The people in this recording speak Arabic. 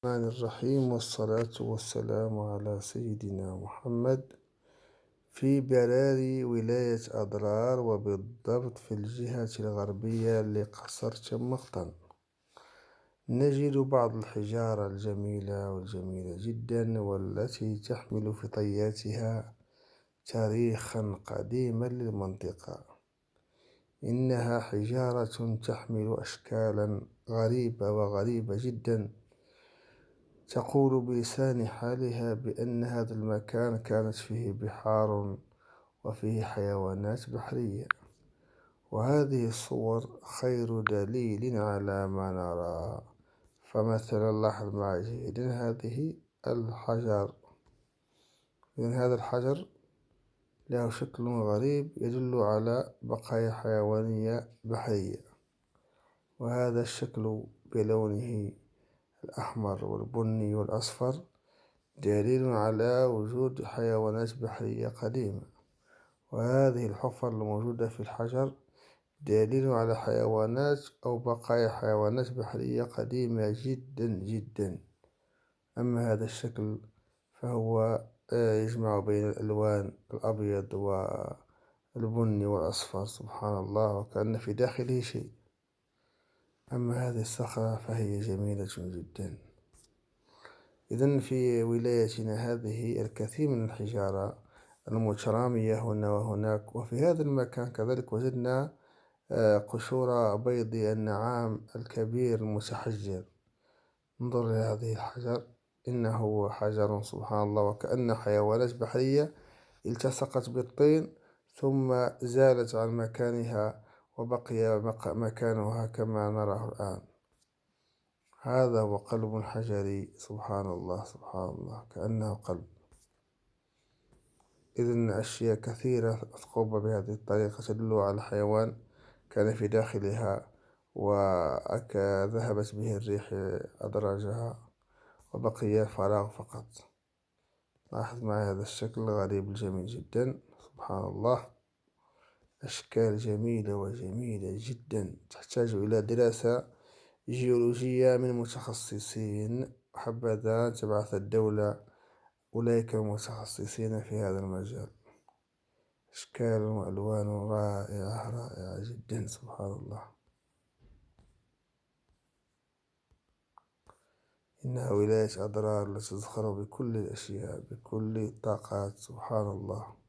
الرحمن الرحيم، والصلاة والسلام على سيدنا محمد في براري ولاية أضرار، وبالضبط في الجهة الغربية لقصر شمقطن. نجد بعض الحجارة الجميلة والجميلة جدا، والتي تحمل في طياتها تاريخا قديما للمنطقة. إنها حجارة تحمل أشكالا غريبة جدا، تقول بلسان حالها بأن هذا المكان كانت فيه بحار وفيه حيوانات بحرية، وهذه الصور خير دليل على ما نرى. فمثلا لاحظ معي جيدا هذا الحجر له شكل غريب يدل على بقايا حيوانية بحرية، وهذا الشكل بلونه الأحمر والبني والأصفر دليل على وجود حيوانات بحرية قديمة. وهذه الحفر الموجودة في الحجر دليل على حيوانات أو بقايا حيوانات بحرية قديمة جدا جدا. أما هذا الشكل فهو يجمع بين الألوان الأبيض والبني والأصفر، سبحان الله، وكأن في داخله شيء. أما هذه الصخرة فهي جميلة جدا. إذن في ولايتنا هذه الكثير من الحجارة المترامية هنا وهناك، وفي هذا المكان كذلك وجدنا قشور بيض النعام الكبير المتحجر. انظر إلى هذه الحجر، إنه حجر سبحان الله، وكأن حيوانات بحرية التصقت بالطين ثم زالت عن مكانها، وبقي مكانها كما نراه الآن. هذا هو قلب حجري، سبحان الله سبحان الله، كأنه قلب. إذن أشياء كثيرة مثقوبة بهذه الطريقة تدل على حيوان كان في داخلها، وذهبت به الريح أدراجها وبقي فراغ فقط. لاحظ معي هذا الشكل الغريب الجميل جدا، سبحان الله. أشكال جميلة وجميلة جدا تحتاج إلى دراسة جيولوجية من متخصصين، وحبذا تبعث الدولة أولئك المتخصصين في هذا المجال. أشكال وألوان رائعة جدا، سبحان الله. إنها ولاية أضرار التي تزخر بكل الأشياء، بكل الطاقات، سبحان الله.